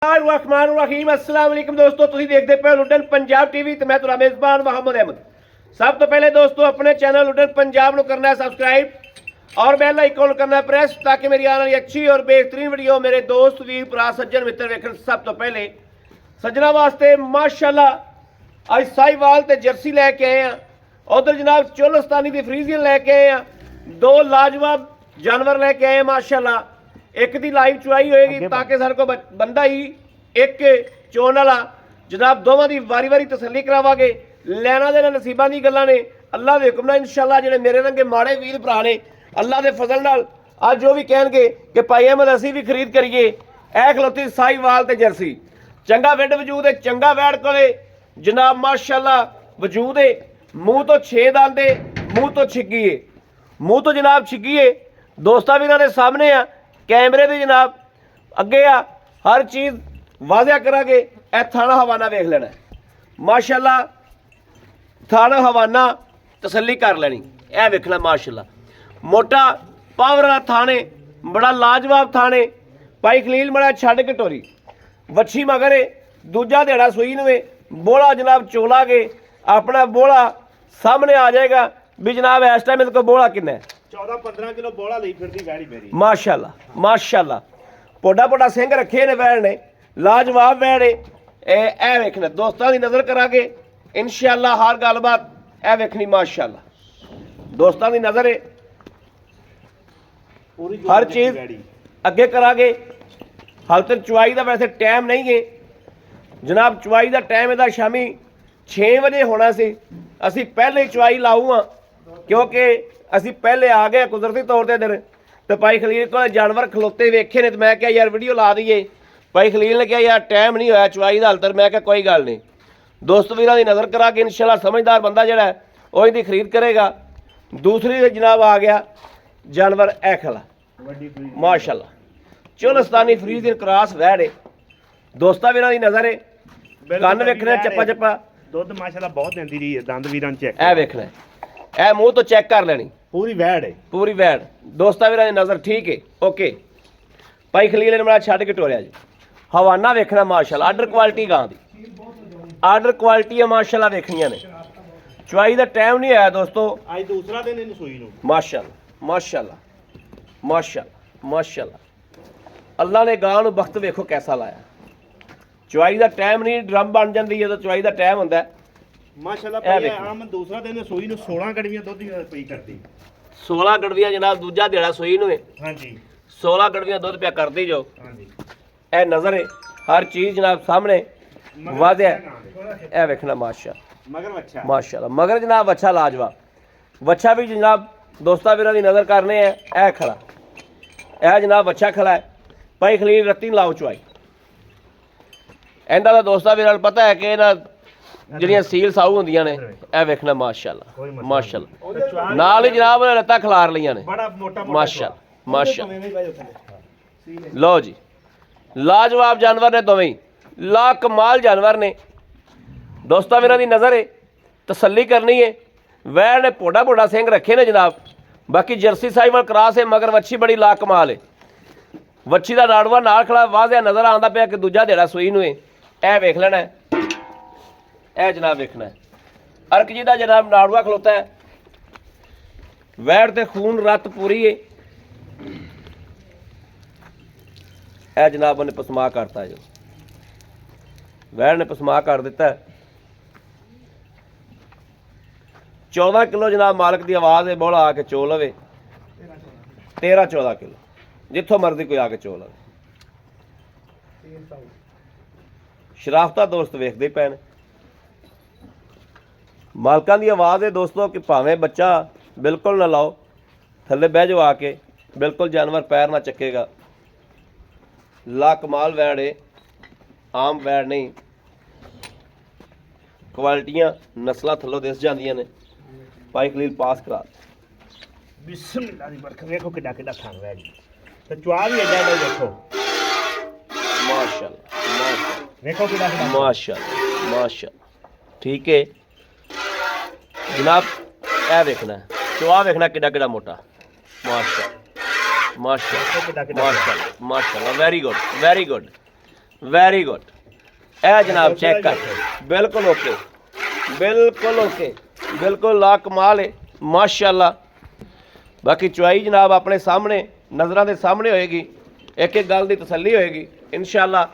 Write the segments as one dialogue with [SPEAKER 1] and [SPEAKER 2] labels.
[SPEAKER 1] रहीम अस्सलाम वालेकुम दोस्तों, तुसीं देखते पे लुडन पंजाब टीवी ते मैं तुहाडा मेज़बान मोहम्मद अहमद। सब तो पहले दोस्तों अपने चैनल लुडन पंजाब को करना है सब्सक्राइब और बेल आइकन करना है प्रेस, ताकि मेरी आने वाली अच्छी और बेहतरीन वीडियो मेरे दोस्त वीर भरा सज्जन मित्र वेखण। सब तो पहले सज्जना वास्ते माशाअल्लाह अज साहिवाल ते जर्सी लैके आए हैं। उधर जनाब चोलस्तानी की फ्रीजियन लैके आए हैं। दो लाजवाब जानवर लैके आए हैं माशाअल्लाह। एक दी लाइव चुआई होएगी ताकि सारे को बंदा ही एक चोन वाला जनाब दोवां दी वारी वारी तसल्ली करावांगे। लैना देना नसीबां दी गल्लां ने। अल्लाह दे हुक्म नाल इंशाअल्लाह जेहड़े मेरे रंगे माड़े वीर भरा ने अल्लाह दे फजल नाल अज जो भी कहणगे कि भाई अहमद असीं भी खरीद करिए। ऐ खलोती साहिवाल ते जर्सी चंगा विड वजूद है, चंगा वैड़ कोले जनाब माशाअल्लाह वजूद है। मूँह तो 6 दंद है, मूँह तो छिग्गी है, मूँह तो जनाब छिग्गी है। दोस्तां वीरां दे सामने आ कैमरे दे जनाब अगे आ हर चीज़ वाजिया करांगे। ए थाना हवाना वेख लेना माशाअल्लाह, थाना हवाना तसल्ली कर लेनी। ए वेखना माशाअल्लाह मोटा पावर वाला थाने, बड़ा लाजवाब थाने। भाई खलील बड़ा छड़ कटोरी वच्छी मगर है, दूजा देड़ा सूई नवे बोला जनाब चोला के अपना बोला सामने आ जाएगा भी जनाब इस टाइम इसको बोला किन्ना है
[SPEAKER 2] 14-15 किलो बोला ली फिरदी वैड़ी मेरी
[SPEAKER 1] माशाअल्लाह माशाअल्लाह। पोडा पोडा सिंह रखे ने वैड़ ने, लाजवाब वैड़ है। ए वेखना दोस्तों की नज़र करांगे इंशाअल्लाह हर गलबात ए वेखनी माशाअल्लाह। दोस्तों की नज़र है हर चीज़ अगे करांगे। हाल तक चुआई का वैसे टाइम नहीं है जनाब, चुआई का टाइम इहदा शामी 6 बजे होना सी। असी पहले ही चुआई लाऊ हाँ क्योंकि असी पहले आ गए कुदरती तौर पर इधर। तो भाई खलील को जानवर खलोते वेखे ने तो मैं क्या यार वीडियो ला दईए। भाई खलील ने कहा यार टाइम नहीं होया चुआई का हाल तक। मैं क्या कोई गल नहीं, दोस्त वीरां दी नज़र करा के इंशाअल्लाह समझदार बंदा जिहड़ा है वो इहदी खरीद करेगा। दूसरी जनाब आ गया जानवर ए खला माशाअल्लाह चोलस्तानी फ्रीजियन क्रॉस वैड़ है। दोस्तां वीरां दी नज़र है कन्न वेखना चप्पा चप्पा
[SPEAKER 2] दुध माशाअल्लाह बहुत देंदी रही है। दंद वीरां चेक
[SPEAKER 1] ए वेखना ए मूँह तो चेक कर लेनी
[SPEAKER 2] पूरी वैड़ है,
[SPEAKER 1] पूरी वैड़। दोस्तां वीरां दी नज़र ठीक है ओके। भाई खलील ने बड़ा छड्ड के टोरिया जी। हवाना वेखना माशाअल्लाह आर्डर क्वालिटी गां दी, आर्डर क्वालिटी है माशाअल्लाह वेखनियां ने। चुआई का टाइम नहीं आया दोस्तों,
[SPEAKER 2] आज दूसरा दिन इन सूई नूं
[SPEAKER 1] माशाअल्लाह माशाअल्लाह माशाअल्लाह माशाअल्लाह। अल्लाह ने गां नूं वक्त वेखो कैसा लाया। चुआई का टाइम नहीं, ड्रम बन जाती है तो चुआई का टाइम होंदा है
[SPEAKER 2] माशाअल्लाह। पई आम दूसरा दिन सूई नूं 16 गड़वियां दुध दी पई करदी
[SPEAKER 1] 16 गड़वियां जनाब दूजा देड़ा सूई नूं
[SPEAKER 2] हां जी
[SPEAKER 1] 16 गड़वियां दुध पिया करदी जो।
[SPEAKER 2] हां जी
[SPEAKER 1] ए नज़र है हर चीज़ जनाब सामने वादे ए वेखना माशाअल्लाह
[SPEAKER 2] मगर अच्छा
[SPEAKER 1] माशाअल्लाह। मगर जनाब अच्छा लाजवाब वच्छा भी जनाब दोस्तां वीरां दी नज़र करने है। ए खड़ा ए जनाब अच्छा खड़ा है। भाई खलील रत्ती लाओ चुआई इन्हां दा दोस्तां वीरां नूं पता है कि इन्हां ਜਿਹੜੀਆਂ सील साऊ ਹੁੰਦੀਆਂ ਨੇ। ਇਹ ਵੇਖਣਾ ਮਾਸ਼ਾਅੱਲਾ ਮਾਸ਼ਾਅੱਲਾ ਨਾਲ ਹੀ ਜਨਾਬ ਨੇ ਲੱਤਾਂ ਖਿਲਾਰ ਲਈਆਂ ਨੇ
[SPEAKER 2] ਬੜਾ ਮੋਟਾ
[SPEAKER 1] ਮਾਸ਼ਾਅੱਲਾ ਮਾਸ਼ਾਅੱਲਾ। ਲਓ ਜੀ ਲਾਜਵਾਬ ਜਾਨਵਰ ਨੇ ਦੋਵੇਂ ਲਾ ਕਮਾਲ ਜਾਨਵਰ ਨੇ। ਦੋਸਤਾਂ ਵੀਰਾਂ ਦੀ ਨਜ਼ਰ ਹੈ ਤਸੱਲੀ ਕਰਨੀ ਹੈ। ਵੈੜ ਨੇ ਪੋੜਾ ਪੋੜਾ ਸਿੰਘ ਰੱਖੇ ਨੇ ਜਨਾਬ। ਬਾਕੀ ਜਰਸੀ ਸਾਈਵਲ ਕਰਾਸ ਹੈ ਮਗਰ ਵੱਛੀ ਬੜੀ ਲਾ ਕਮਾਲ ਹੈ। ਵੱਛੀ ਦਾ ਨਾੜਵਾ ਨਾਲ ਖੜਾ ਵਾਜ਼ਿਆ ਨਜ਼ਰ ਆਉਂਦਾ ਪਿਆ ਕਿ ਦੂਜਾ ਦੇੜਾ ਸੂਈ ਨੂੰ ਹੈ। ਇਹ ਵੇਖ ਲੈਣਾ ਹੈ ए जनाब वेखना है अर्क जी का जनाब नाड़ुआ खलोता है। वैड़ ते खून रत पूरी है। ए जनाब उन्हें पसमा करता है जो वैड़ ने पसमा कर दिता है। 14 किलो जनाब मालक की आवाज़ है बोला आके चो लवे 13-14 किलो जिथों मर्जी कोई आके चो लवे। शराफता दोस्त वेखते पे ने मालकां दी आवाज़ है दोस्तों कि भावें बच्चा बिल्कुल ना लाओ थल्ले बह जाओ आके बिल्कुल जानवर पैर ना चकेगा। ला कमाल वैड़ है, आम वैड़ नहीं। क्वालिटियां नस्लां थल्लों दिस जांदियां ने। भाई खलील पास करा
[SPEAKER 2] बिस्मिल्लाह दी बरकत देखो किड्डा किड्डा थान वैड़ ते चुआ भी एडा एडा देखो
[SPEAKER 1] माशाअल्लाह
[SPEAKER 2] देखो किड्डा किड्डा
[SPEAKER 1] माशाअल्लाह माशाअल्लाह ठीक है जनाब। ए वेखना चुआ वेखना किड्डा किड्डा मोटा माशाअल्लाह माशाअल्लाह माशाअल्लाह माशाअल्लाह वेरी गुड ਵੈਰੀ ਗੁੱਡ। ਇਹ ਜਨਾਬ ਚੈੱਕ ਕਰ, ਬਿਲਕੁਲ ਓਕੇ, ਬਿਲਕੁਲ ਓਕੇ, ਬਿਲਕੁਲ ਲਾ ਕਮਾਲ ਹੈ ਮਾਸ਼ਾਅੱਲਾ। ਬਾਕੀ ਚੁਆਈ ਜਨਾਬ ਆਪਣੇ ਸਾਹਮਣੇ ਨਜ਼ਰਾਂ ਦੇ ਸਾਹਮਣੇ ਹੋਏਗੀ, ਇੱਕ ਇੱਕ ਗੱਲ ਦੀ ਤਸੱਲੀ ਹੋਏਗੀ ਇਨਸ਼ਾਅੱਲਾ।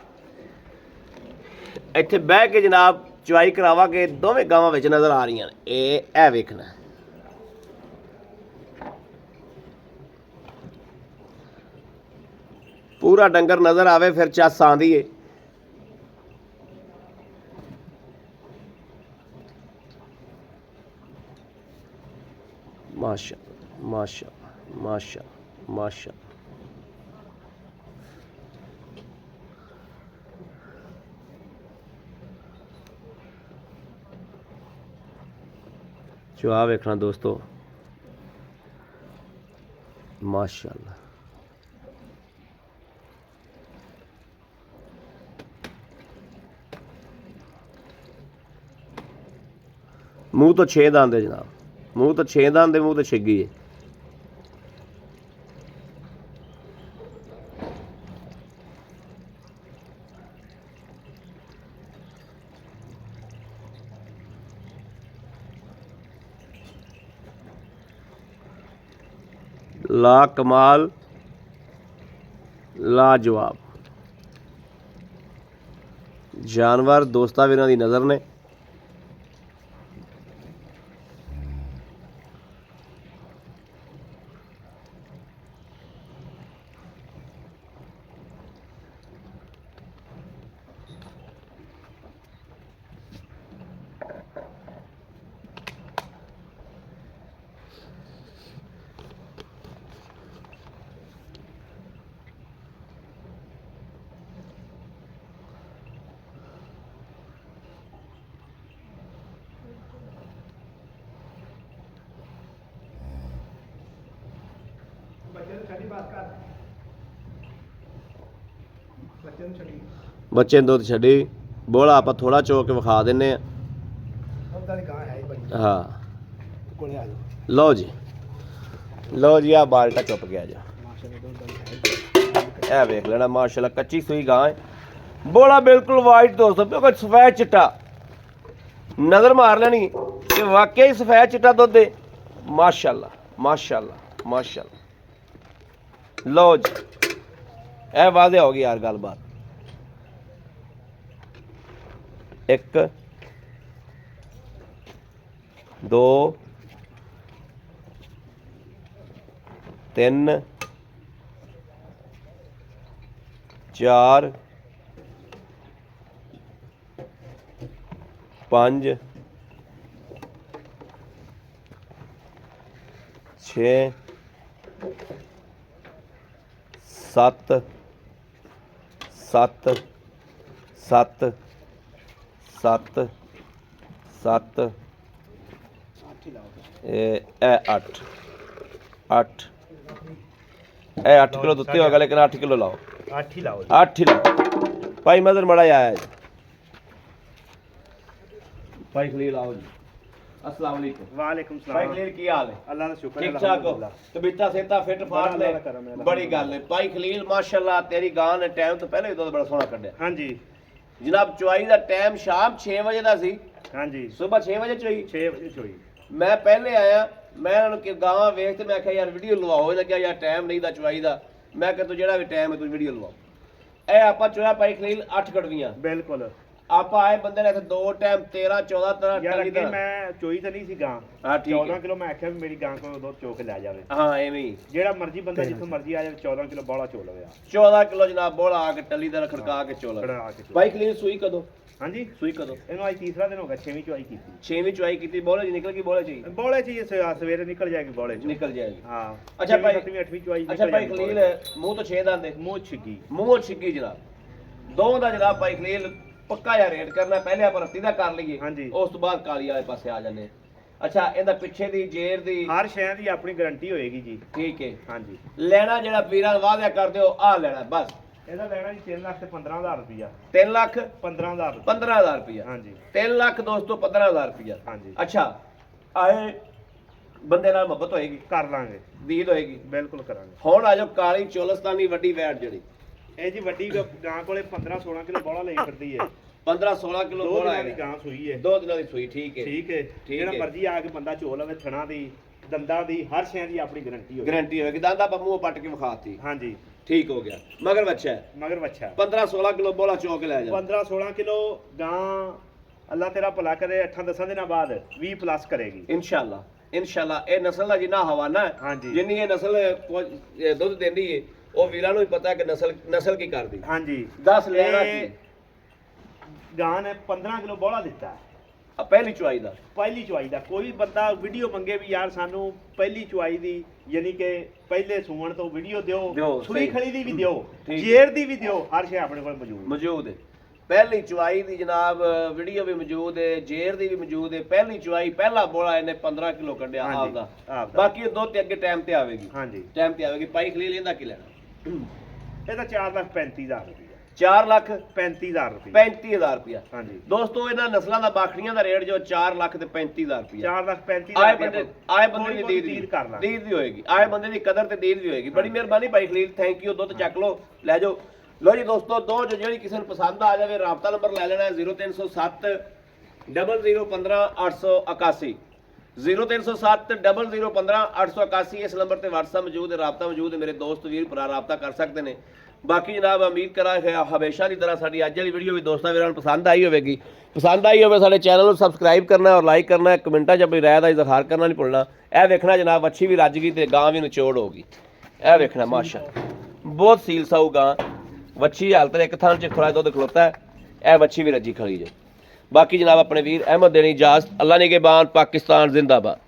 [SPEAKER 1] ਇੱਥੇ ਬਹਿ ਕੇ ਜਨਾਬ ਚੁਆਈ ਕਰਾਵਾਂਗੇ, ਦੋਵੇਂ ਗਾਵਾਂ ਵਿੱਚ ਨਜ਼ਰ ਆ ਰਹੀਆਂ ਨੇ। ਇਹ ਵੇਖਣਾ ਪੂਰਾ ਡੰਗਰ ਨਜ਼ਰ ਆਵੇ ਫਿਰ ਚੱਸ ਆਂਦੀ ਏ। ਮਾਸ਼ਾ ਮਾਸ਼ਾ ਮਾਸ਼ਾ ਮਾਸ਼ਾ। ਚੁਆ ਵੇਖਣਾ ਦੋਸਤੋ ਮਾਸ਼ਾਅੱਲਾ। ਮੂੰਹ ਤੋਂ 6 ਦੰਦ ਹੈ ਜਨਾਬ, ਮੂੰਹ ਤੋਂ 6 ਦੰਦ ਦੇ, ਮੂੰਹ ਤੋਂ ਛਿੱਗੀ ਹੈ। ਲਾ ਕਮਾਲ, ਲਾਜਵਾਬ ਜਾਨਵਰ ਦੋਸਤਾਂ ਵੀਰਾਂ ਦੀ ਨਜ਼ਰ ਨੇ। ਬੱਚੇ ਨੂੰ ਦੁੱਧ ਛੱਡੀ, ਬੋਲਾ ਆਪਾਂ ਥੋੜਾ ਚੋ ਕੇ ਵਿਖਾ ਦਿੰਨੇ ਆ। ਹਾਂ ਲਓ ਜੀ, ਲਓ ਜੀ, ਆ ਬਾਲਟਾ ਚੁੱਪ ਗਿਆ ਜਾ। ਇਹ ਵੇਖ ਲੈਣਾ ਮਾਸ਼ਾਅੱਲਾ, ਕੱਚੀ ਸੂਈ ਗਾਂ ਹੈ, ਬੋਲਾ ਬਿਲਕੁਲ ਵਾਈਟ ਦੋਸਤੋ, ਬਿਲਕੁਲ ਸਫੈਦ ਚਿੱਟਾ। ਨਜ਼ਰ ਮਾਰ ਲੈਣੀ ਕਿ ਵਾਕਿਆ ਹੀ ਸਫੈਦ ਚਿੱਟਾ ਦੁੱਧ ਹੈ। ਮਾਸ਼ਾਅੱਲਾ ਮਾਸ਼ਾਅੱਲਾ ਮਾਸ਼ਾਅੱਲਾ। ਲਓ ਜੀ, ਇਹ ਵਾਜ਼ਿਹ ਹੋ ਗਈ ਯਾਰ ਗੱਲਬਾਤ। 1 2 3 4 5 6 7 7 7 7 7 ਇਹ 8 8 ਇਹ 8 ਕਿਲੋ ਦਿੱਤੇ ਹੋਗਾ, ਲੇਕਿਨ 8 ਕਿਲੋ ਲਾਓ,
[SPEAKER 2] 8 ਹੀ ਲਾਓ,
[SPEAKER 1] 8 ਹੀ ਲਾਓ। ਭਾਈ ਮਦਰ ਮੜਾ ਆਇਆ ਜੀ, ਭਾਈ ਖਲੀਲ ਆਓ ਜੀ। अस्सलाम वालेकुम।
[SPEAKER 2] वालेकुम सलाम।
[SPEAKER 1] भाई खलील की हाल है?
[SPEAKER 2] अल्लाह का शुक्र है,
[SPEAKER 1] ठीक ठाक हो? तबीयत सेहत फिट फाट ले, बड़ी गल है। भाई खलील माशाल्लाह तेरी गां ने टाइम तो पहले ही दुध बड़ा सोहना कढ़िया।
[SPEAKER 2] हां जी
[SPEAKER 1] जनाब, चुआई दा टाइम शाम 6 बजे दा सी।
[SPEAKER 2] हां जी,
[SPEAKER 1] सुबह 6 बजे चुई,
[SPEAKER 2] 6 बजे चोई।
[SPEAKER 1] मैं पहले आया, मैं उन्होंने गां वेख ते मैं आख्या यार वीडियो लवाओ, इन्हें कहा यार टाइम नहीं दा चुआई दा। मैं कहा तू जेड़ा भी टाइम है तू वीडियो लवाओ। ए आपा चुआ भाई खलील 8 कड़वियां
[SPEAKER 2] बिल्कुल।
[SPEAKER 1] आप आए बंदे ने इत्थे 2 टाइम 13 14 तरह
[SPEAKER 2] यार
[SPEAKER 1] टली
[SPEAKER 2] अगे
[SPEAKER 1] दा।
[SPEAKER 2] मैं चोई तो नहीं सी गां।
[SPEAKER 1] हां ठीक
[SPEAKER 2] 14
[SPEAKER 1] है।
[SPEAKER 2] किलो मैं आख्या भी मेरी गां को दुध चो के ले जावे।
[SPEAKER 1] हां एवें ही
[SPEAKER 2] जेड़ा मर्जी बंदा जिथों मर्जी आ जावे 14 किलो बड़ा चो लवे।
[SPEAKER 1] 14 किलो जनाब बोला आके टली दा खड़का के चोला।
[SPEAKER 2] खड़ा के चो।
[SPEAKER 1] भाई खलील सूई कदों?
[SPEAKER 2] हां जी,
[SPEAKER 1] सूई कदों?
[SPEAKER 2] इनो आज तीसरा दिन होगा, 6वीं चोई की।
[SPEAKER 1] 6वीं चुआई की बोले जी निकल की बोले चाहिए
[SPEAKER 2] बोले चाहिए सवेरे निकल जाएगी बोले चो।
[SPEAKER 1] निकल जाएगी।
[SPEAKER 2] हां
[SPEAKER 1] अच्छा भाई
[SPEAKER 2] 7वीं 8वीं चोई।
[SPEAKER 1] अच्छा भाई खलील मुंह तो 6 दांत
[SPEAKER 2] मुंह छिगी,
[SPEAKER 1] मुंह छिगी जनाब दोवां दा जनाब भाई खलील पक्का या रेट करना, पहले आप रत्ती दा कर लईए।
[SPEAKER 2] हां जी,
[SPEAKER 1] उस तो बाद काली वाले पासे आ जाने। अच्छा ਇਹਦਾ ਪਿੱਛੇ ਦੀ ਜੇਰ ਦੀ
[SPEAKER 2] हर शय ਦੀ ਆਪਣੀ ਗਾਰੰਟੀ ਹੋਏਗੀ ਜੀ।
[SPEAKER 1] ਠੀਕ ਹੈ।
[SPEAKER 2] हां जी,
[SPEAKER 1] ਲੈਣਾ ਜਿਹੜਾ ਵੀਰਾਂ ਵਾਅਦਾ ਕਰਦੇ ਹੋ ਆ ਲੈਣਾ ਬਸ।
[SPEAKER 2] ਇਹਦਾ ਲੈਣਾ ਜੀ 3 ਲੱਖ ਤੇ 15000 ਰੁਪਇਆ।
[SPEAKER 1] 3 ਲੱਖ
[SPEAKER 2] 15000
[SPEAKER 1] 15000 ਰੁਪਇਆ।
[SPEAKER 2] हां जी,
[SPEAKER 1] 3 ਲੱਖ ਦੋਸਤੋ 15000 ਰੁਪਇਆ।
[SPEAKER 2] हां जी,
[SPEAKER 1] ਅੱਛਾ ਆਏ ਬੰਦੇ ਨਾਲ ਮੁਹੱਬਤ ਹੋਏਗੀ,
[SPEAKER 2] ਕਰ ਲਾਂਗੇ,
[SPEAKER 1] ਦੀਦ ਹੋਏਗੀ।
[SPEAKER 2] ਬਿਲਕੁਲ ਕਰਾਂਗੇ।
[SPEAKER 1] ਹੁਣ ਆ ਜਾਓ ਕਾਲੀ ਚੋਲਸਤਾਨੀ ਵੱਡੀ ਵੈਟ ਜਿਹੜੀ
[SPEAKER 2] ਇਹ ਜੀ ਵੱਡੀ ਗਾਂ ਕੋਲੇ 15 16 ਕਿਲੋ ਬੋਲਾ ਲਈ ਫਿਰਦੀ ਹੈ
[SPEAKER 1] 15 16 ਕਿਲੋ
[SPEAKER 2] ਦੋ
[SPEAKER 1] ਬੋਲਾ
[SPEAKER 2] ਦਿਨਾਂ ਦੀ
[SPEAKER 1] ਹੈ,
[SPEAKER 2] ਗਾਂ ਸੂਈ ਹੈ
[SPEAKER 1] 2 ਦਿਨਾਂ ਦੀ ਸੂਈ, ਠੀਕ ਹੈ
[SPEAKER 2] ਠੀਕ ਹੈ
[SPEAKER 1] ਠੀਕ
[SPEAKER 2] ਜਿਹੜਾ
[SPEAKER 1] ਹੈ।
[SPEAKER 2] ਮਰਜ਼ੀ ਆ ਕੇ ਬੰਦਾ ਝੋਲ ਲਵੇ ਥਣਾ ਦੀ ਦੰਦਾਂ ਦੀ ਹਰ ਸ਼ੈ ਦੀ ਆਪਣੀ ਗਾਰੰਟੀ ਹੋਵੇ
[SPEAKER 1] ਗਾਰੰਟੀ ਹੋਵੇਗੀ। ਦਾਦਾ ਆਪਾਂ ਮੂੰਹ ਪੱਟ ਕੇ ਵਿਖਾਤੀ,
[SPEAKER 2] ਹਾਂਜੀ
[SPEAKER 1] ਠੀਕ ਹੋ ਗਿਆ। ਮਗਰ ਬੱਚਾ ਹੈ,
[SPEAKER 2] ਮਗਰ ਬੱਚਾ
[SPEAKER 1] 15 16 ਕਿਲੋ ਬੋਲਾ ਚੋ ਕੇ ਲੈ ਜਾ।
[SPEAKER 2] 15 16 ਕਿਲੋ ਗਾਂ ਅੱਲਾ ਤੇਰਾ ਭਲਾ ਕਰੇ 8-10 ਦਿਨਾਂ ਬਾਅਦ 20 ਪਲੱਸ ਕਰੇਗੀ
[SPEAKER 1] ਇਨਸ਼ਾਅੱਲਾ ਇਨਸ਼ਾਅੱਲਾ। ਇਹ ਨਸਲ ਦਾ ਜਿੰਨਾ ਹਵਾਨਾ ਹੈ,
[SPEAKER 2] ਹਾਂਜੀ।
[SPEAKER 1] ਜਿੰਨੀ ਇਹ ਨਸਲ ਦੁੱਧ ਦਿੰਦੀ ਹੈ, ਉਹ ਵੀਰਾਂ ਨੂੰ ਵੀ ਪਤਾ ਹੈ ਕਿ ਨਸਲ ਕੀ ਕਰਦੀ।
[SPEAKER 2] ਹਾਂਜੀ
[SPEAKER 1] 10 ਲੈਣਾ
[SPEAKER 2] ਇਹ ਗਾਂ ਨੇ 15 ਕਿਲੋ ਬੋਲਾ ਦਿੱਤਾ
[SPEAKER 1] ਆ ਪਹਿਲੀ ਚੁਆਈ ਦਾ।
[SPEAKER 2] ਪਹਿਲੀ ਚੁਆਈ ਦਾ ਕੋਈ ਬੰਦਾ ਵੀਡੀਓ ਮੰਗੇ ਵੀ ਯਾਰ ਸਾਨੂੰ ਪਹਿਲੀ ਚੁਆਈ ਦੀ ਯਾਨੀ ਕਿ ਪਹਿਲੇ ਸੂਣ ਤੋਂ ਵੀਡੀਓ
[SPEAKER 1] ਦਿਓ,
[SPEAKER 2] ਦਿਓ ਸੂਈ
[SPEAKER 1] ਸਹੀ।
[SPEAKER 2] ਖਲੀ ਦੀ ਵੀ ਦਿਓ
[SPEAKER 1] ਠੀਕ।
[SPEAKER 2] ਜੇਰ ਦੀ ਵੀ ਦਿਓ ਹਰ ਸ਼ੈ ਆਪਣੇ ਕੋਲ ਮੌਜੂਦ
[SPEAKER 1] ਮੌਜੂਦ ਹੈ। ਪਹਿਲੀ ਚੁਆਈ ਦੀ ਜਨਾਬ ਵੀਡੀਓ ਵੀ ਮੌਜੂਦ ਹੈ, ਜੇਰ ਦੀ ਵੀ ਮੌਜੂਦ ਹੈ। ਪਹਿਲੀ ਚੁਆਈ ਪਹਿਲਾ ਬੋਲਾ ਇਹਨੇ 15 ਕਿਲੋ ਕੱਢਿਆ
[SPEAKER 2] ਹਾਂਜੀ,
[SPEAKER 1] ਆਪਦਾ।
[SPEAKER 2] ਆਪਦਾ।
[SPEAKER 1] ਬਾਕੀ ਇਹ ਦੁੱਧ ਤੇ ਅੱਗੇ ਟਾਈਮ ਤੇ ਆਵੇਗੀ,
[SPEAKER 2] ਹਾਂਜੀ
[SPEAKER 1] ਟਾਈਮ ਤੇ ਆਵੇਗੀ। ਪਾਈ ਖਲੀ ਲੈਂਦਾ ਕੀ ਲੈਣਾ?
[SPEAKER 2] ਇਹਦਾ 4,35,000 ਰੁਪਇਆ
[SPEAKER 1] 4 ਲੱਖ
[SPEAKER 2] 35,000 ਰੁਪਇਆ
[SPEAKER 1] 35,000 ਰੁਪਇਆ।
[SPEAKER 2] ਹਾਂਜੀ
[SPEAKER 1] ਦੋਸਤੋ ਇਹਨਾਂ ਨਸਲਾਂ ਦਾ ਬਾਖੜੀਆਂ ਦਾ ਰੇਟ ਜੋ 4 ਲੱਖ ਤੇ 35,000 ਰੁਪਇਆ।
[SPEAKER 2] 4,35,000
[SPEAKER 1] ਆਏ ਬੰਦੇ ਦੀ
[SPEAKER 2] ਥੋੜ੍ਹੀ
[SPEAKER 1] ਦੀਦ
[SPEAKER 2] ਕਰ ਲਾਂਗੇ।
[SPEAKER 1] ਦੀਦ ਵੀ ਹੋਏਗੀ, ਆਏ ਬੰਦੇ ਦੀ ਕਦਰ ਤੇ ਦੀਦ ਵੀ ਹੋਏਗੀ। ਬੜੀ ਮਿਹਰਬਾਨੀ ਭਾਈ ਖਲੀਲ, ਥੈਂਕ ਯੂ। ਦੁੱਧ ਚੱਕ ਲਓ, ਲੈ ਜਾਓ। ਲੋ ਜੀ ਦੋਸਤੋ, ਦੋ ਜੋ ਜਿਹੜੀ ਕਿਸੇ ਨੂੰ ਪਸੰਦ ਆ ਜਾਵੇ, ਰਾਬਤਾ ਨੰਬਰ ਲੈ ਲੈਣਾ ਹੈ 0307 0015 881 0307 0015 881। ਇਸ ਨੰਬਰ ਤੇ WhatsApp ਮੌਜੂਦ ਹੈ, ਰਾਬਤਾ ਮੌਜੂਦ ਹੈ। ਮੇਰੇ ਦੋਸਤ ਵੀਰ ਭਰਾ ਰਾਬਤਾ ਕਰ ਸਕਦੇ ਨੇ। ਬਾਕੀ ਜਨਾਬ ਉਮੀਦ ਕਰਾਂ ਹਮੇਸ਼ਾ ਦੀ ਤਰ੍ਹਾਂ ਸਾਡੀ ਅੱਜ ਵਾਲੀ ਵੀਡੀਓ ਵੀ ਦੋਸਤਾਂ ਵੀਰਾਂ ਨੂੰ ਪਸੰਦ ਆਈ ਹੋਵੇਗੀ। ਪਸੰਦ ਆਈ ਹੋਵੇ ਸਾਡੇ ਚੈਨਲ ਨੂੰ ਸਬਸਕ੍ਰਾਈਬ ਕਰਨਾ ਔਰ ਲਾਈਕ ਕਰਨਾ, ਕਮੈਂਟਾਂ 'ਚ ਆਪਣੀ ਰਾਏ ਦਾ ਇਜ਼ਹਾਰ ਕਰਨਾ ਨਹੀਂ ਭੁੱਲਣਾ। ਇਹ ਵੇਖਣਾ ਜਨਾਬ, ਅੱਛੀ ਵੀ ਰੱਜ ਗਈ ਤੇ ਗਾਂ ਵੀ ਨਿਚੋੜ ਹੋ ਗਈ। ਇਹ ਵੇਖਣਾ ਮਾਸ਼ਾਅੱਲਾ, ਬਹੁਤ ਸੀਲ ਸਾਊ ਗਾਂ, ਵੱਛੀ ਹਾਲਤ ਇੱਕ ਥਾਂ 'ਚ ਥੋੜਾ ਦੁੱਧ ਖਲੋਤਾ ਹੈ। ਇਹ ਵੱਛੀ ਵੀ ਰੱਜੀ ਖੜੀ ਜੇ। ਬਾਕੀ ਜਨਾਬ ਆਪਣੇ ਵੀਰ ਅਹਿਮਦ ਦੇਣੀ ਇਜਾਜ਼ਤ। ਅੱਲਾ ਨਿਗਹਿਬਾਨ, ਪਾਕਿਸਤਾਨ ਜ਼ਿੰਦਾਬਾਦ।